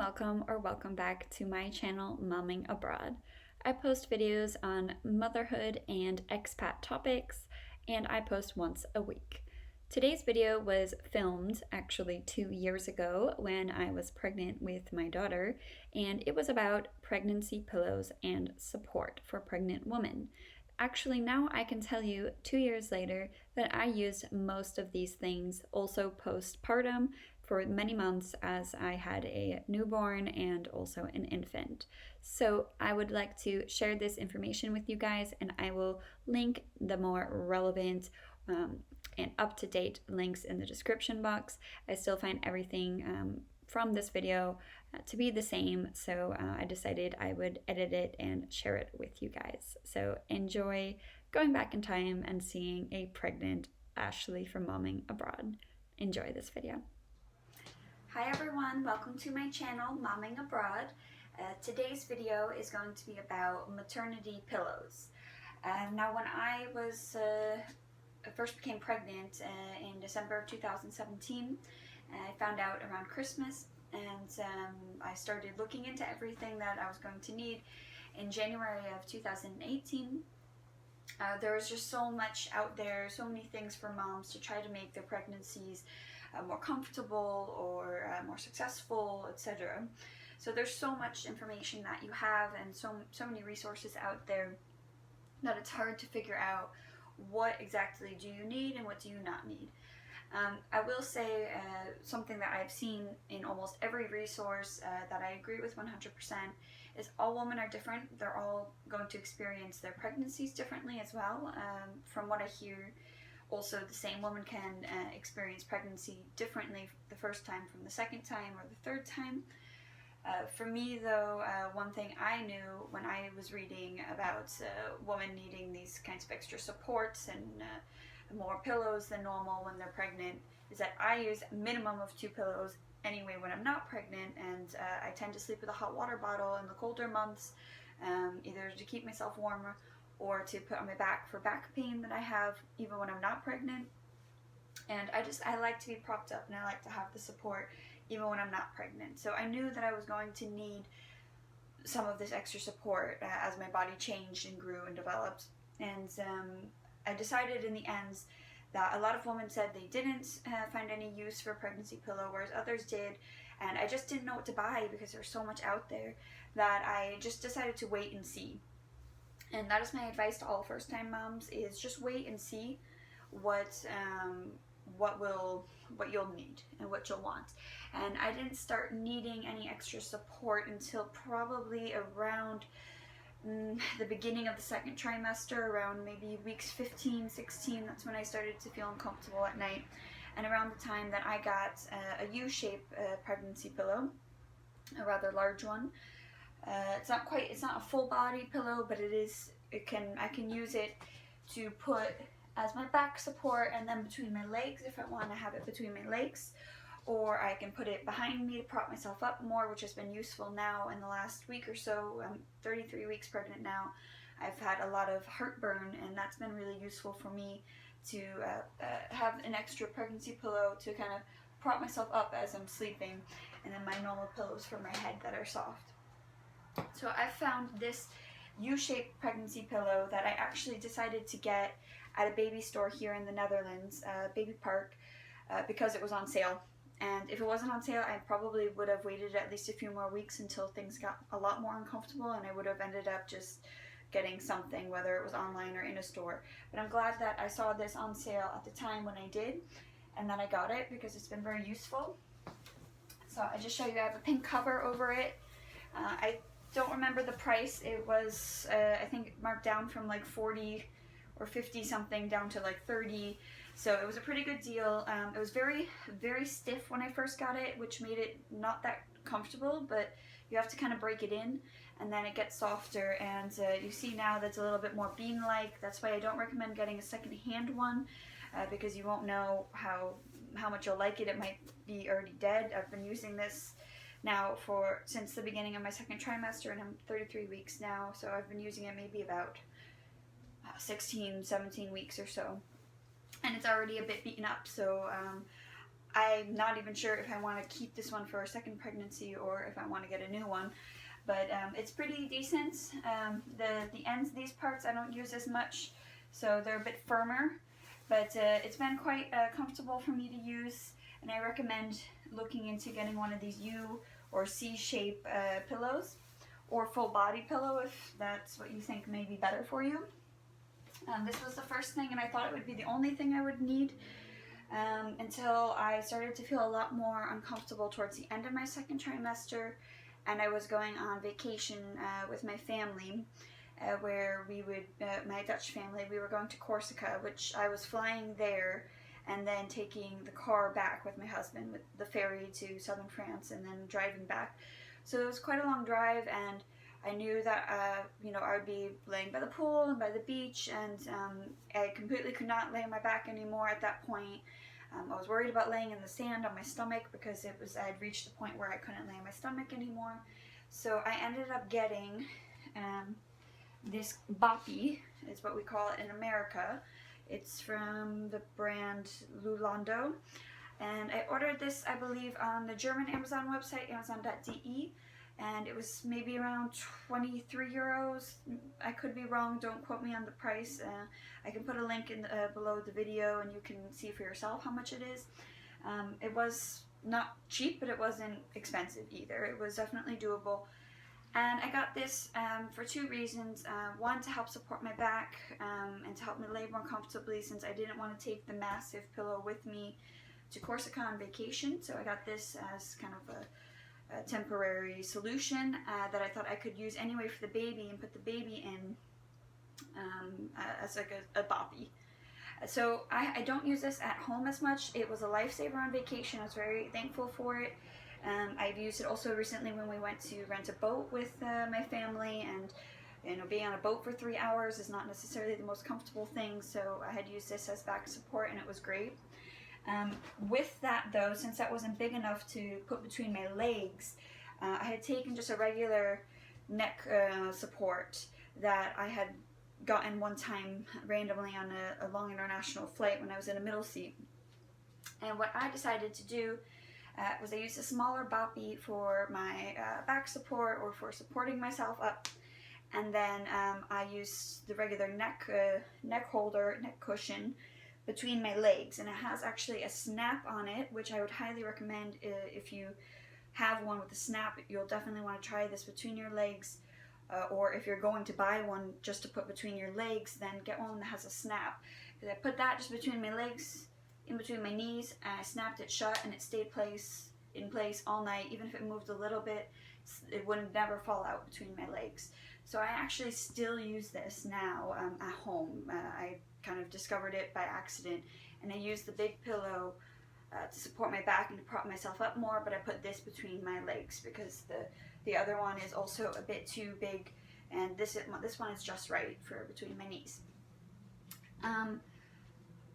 welcome or welcome back to my channel, Momming Abroad. I post videos on motherhood and expat topics, and I post once a week. Today's video was filmed actually 2 years ago when I was pregnant with my daughter, and it was about pregnancy pillows and support for pregnant women. Actually, now I can tell you 2 years later that I used most of these things also postpartum for many months as I had a newborn and also an infant. So I would like to share this information with you guys, and I will link the more relevant and up-to-date links in the description box. I still find everything from this video to be the same, so I decided I would edit it and share it with you guys. So enjoy going back in time and seeing a pregnant Ashley from Momming Abroad. Enjoy this video. Hi everyone, welcome to my channel, Momming Abroad. Today's video is going to be about maternity pillows. Now when I first became pregnant in December of 2017, I found out around Christmas, and I started looking into everything that I was going to need in January of 2018. There was just so much out there, so many things for moms to try to make their pregnancies more comfortable or more successful, etc. So there's so much information that you have and so many resources out there that it's hard to figure out what exactly do you need and what do you not need. I will say something that I've seen in almost every resource that I agree with 100% is all women are different. They're all going to experience their pregnancies differently as well. From what I hear, also the same woman can experience pregnancy differently the first time from the second time or the third time. For me though, one thing I knew when I was reading about women needing these kinds of extra supports and more pillows than normal when they're pregnant is that I use a minimum of 2 pillows anyway when I'm not pregnant, and I tend to sleep with a hot water bottle in the colder months, either to keep myself warmer or to put on my back for back pain that I have even when I'm not pregnant. And I like to be propped up, and I like to have the support even when I'm not pregnant. So I knew that I was going to need some of this extra support as my body changed and grew and developed. And I decided in the end that a lot of women said they didn't find any use for a pregnancy pillow, whereas others did, and I just didn't know what to buy because there's so much out there that I just decided to wait and see. And that is my advice to all first-time moms, is just wait and see what you'll need and what you'll want. And I didn't start needing any extra support until probably around the beginning of the second trimester, around maybe weeks 15, 16. That's when I started to feel uncomfortable at night, and around the time that I got a U-shape pregnancy pillow, a rather large one. It's not a full body pillow, but I can use it to put as my back support and then between my legs if I want to have it between my legs, or I can put it behind me to prop myself up more, which has been useful now in the last week or so. I'm 33 weeks pregnant now. I've had a lot of heartburn, and that's been really useful for me to have an extra pregnancy pillow to kind of prop myself up as I'm sleeping, and then my normal pillows for my head that are soft. So I found this U-shaped pregnancy pillow that I actually decided to get at a baby store here in the Netherlands, Baby Park, because it was on sale. And if it wasn't on sale, I probably would have waited at least a few more weeks until things got a lot more uncomfortable, and I would have ended up just getting something, whether it was online or in a store. But I'm glad that I saw this on sale at the time when I did, and that I got it because it's been very useful. So I just show you, I have a pink cover over it. I don't remember the price. It was, I think, marked down from like 40 or 50 something down to like 30. So it was a pretty good deal. It was very, very stiff when I first got it, which made it not that comfortable, but you have to kind of break it in, and then it gets softer, and you see now that's a little bit more bean-like. That's why I don't recommend getting a second-hand one, because you won't know how much you'll like it. It might be already dead. I've been using this now since the beginning of my second trimester, and I'm 33 weeks now, so I've been using it maybe about 16, 17 weeks or so. And it's already a bit beaten up, so I'm not even sure if I want to keep this one for a second pregnancy or if I want to get a new one. But it's pretty decent. The ends, these parts, I don't use as much, so they're a bit firmer. But it's been quite comfortable for me to use, and I recommend looking into getting one of these U or C-shape pillows, or full body pillow if that's what you think may be better for you. This was the first thing, and I thought it would be the only thing I would need until I started to feel a lot more uncomfortable towards the end of my second trimester, and I was going on vacation with my family, where we would, my Dutch family, we were going to Corsica, which I was flying there and then taking the car back with my husband with the ferry to southern France and then driving back. So it was quite a long drive, and I knew that I would be laying by the pool and by the beach, and I completely could not lay on my back anymore at that point. I was worried about laying in the sand on my stomach because I had reached the point where I couldn't lay on my stomach anymore. So I ended up getting this boppy, is what we call it in America. It's from the brand Lulando, and I ordered this, I believe, on the German Amazon website, amazon.de, and it was maybe around 23 euros. I could be wrong, don't quote me on the price. I can put a link in below the video and you can see for yourself how much it is. It was not cheap, but it wasn't expensive either. It was definitely doable. And I got this for two reasons. One, to help support my back and to help me lay more comfortably, since I didn't want to take the massive pillow with me to Corsica on vacation. So I got this as kind of a temporary solution that I thought I could use anyway for the baby, and put the baby in as like a boppy. So I don't use this at home as much. It was a lifesaver on vacation. I was very thankful for it. I've used it also recently when we went to rent a boat with my family, and being on a boat for 3 hours is not necessarily the most comfortable thing, so I had used this as back support and it was great. With that though, since that wasn't big enough to put between my legs, I had taken just a regular neck support that I had gotten one time randomly on a long international flight when I was in a middle seat. And what I decided to do was I used a smaller boppy for my back support or for supporting myself up, and then I used the regular neck holder, neck cushion between my legs, and it has actually a snap on it, which I would highly recommend. If you have one with a snap, you'll definitely want to try this between your legs, or if you're going to buy one just to put between your legs, then get one that has a snap, because I put that just between my legs, in between my knees, and I snapped it shut, and it stayed in place all night. Even if it moved a little bit, it would never fall out between my legs. So I actually still use this now at home. I kind of discovered it by accident, and I use the big pillow to support my back and to prop myself up more, but I put this between my legs because the other one is also a bit too big, and this one is just right for between my knees.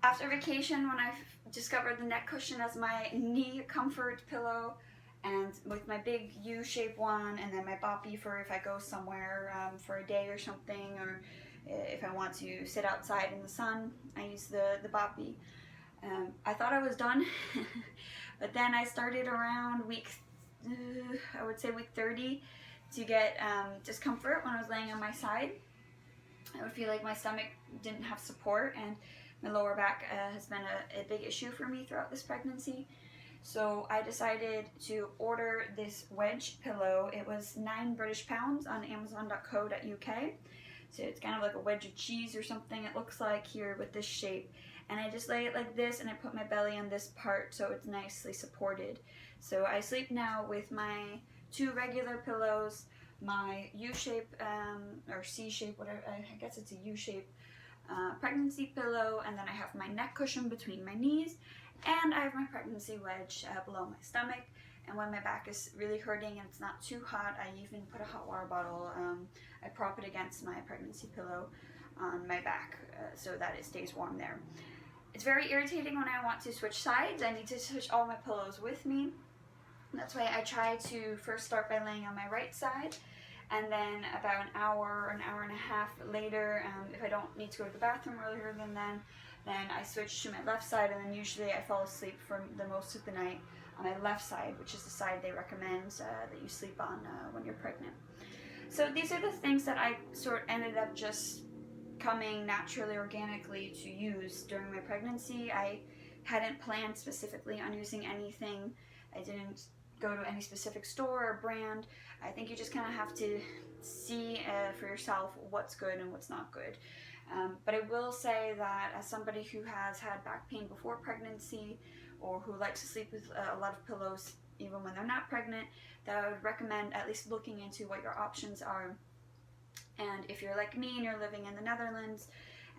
After vacation, when I discovered the neck cushion as my knee comfort pillow, and with my big U-shaped one, and then my boppy for if I go somewhere for a day or something, or if I want to sit outside in the sun, I use the boppy. I thought I was done, but then I started around I would say week 30, to get discomfort when I was laying on my side. I would feel like my stomach didn't have support, and my lower back has been a big issue for me throughout this pregnancy. So I decided to order this wedge pillow. It was £9 British on amazon.co.uk. So it's kind of like a wedge of cheese or something, it looks like, here with this shape. And I just lay it like this, and I put my belly on this part so it's nicely supported. So I sleep now with my two regular pillows, my U-shape or C-shape, whatever, I guess it's a U-shape pregnancy pillow, and then I have my neck cushion between my knees, and I have my pregnancy wedge below my stomach. And when my back is really hurting and it's not too hot, I even put a hot water bottle, I prop it against my pregnancy pillow on my back so that it stays warm there. It's very irritating when I want to switch sides. I need to switch all my pillows with me. That's why I try to first start by laying on my right side, and then about an hour and a half later, if I don't need to go to the bathroom earlier than then, Then I switch to my left side, and then usually I fall asleep for the most of the night on my left side, which is the side they recommend that you sleep on when you're pregnant. So these are the things that I sort of ended up just coming naturally, organically to use during my pregnancy. I hadn't planned specifically on using anything. I didn't go to any specific store or brand. I think you just kind of have to see for yourself what's good and what's not good. But I will say that as somebody who has had back pain before pregnancy, or who likes to sleep with a lot of pillows even when they're not pregnant, that I would recommend at least looking into what your options are. And if you're like me and you're living in the Netherlands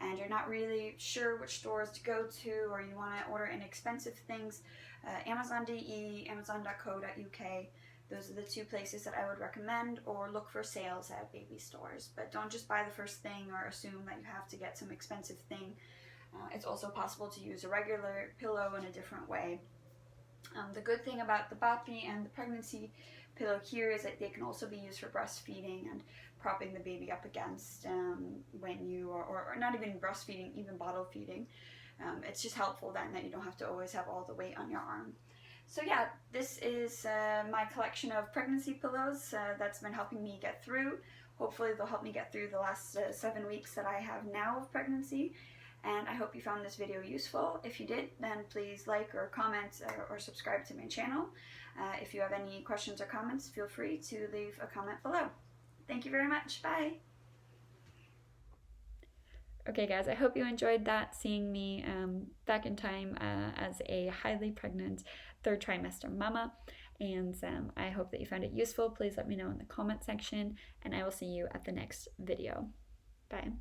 and you're not really sure which stores to go to, or you want to order inexpensive things, Amazon.de, Amazon.co.uk, those are the two places that I would recommend, or look for sales at baby stores. But don't just buy the first thing or assume that you have to get some expensive thing. It's also possible to use a regular pillow in a different way. The good thing about the Bapi and the pregnancy pillow here is that they can also be used for breastfeeding and propping the baby up against when you are, or not even breastfeeding, even bottle feeding. It's just helpful then that you don't have to always have all the weight on your arm. So yeah, this is my collection of pregnancy pillows that's been helping me get through. Hopefully they'll help me get through the last 7 weeks that I have now of pregnancy. And I hope you found this video useful. If you did, then please like or comment or subscribe to my channel. If you have any questions or comments, feel free to leave a comment below. Thank you very much. Bye. Okay guys, I hope you enjoyed that, seeing me back in time as a highly pregnant 3rd trimester mama. And I hope that you found it useful. Please let me know in the comment section, and I will see you at the next video. Bye.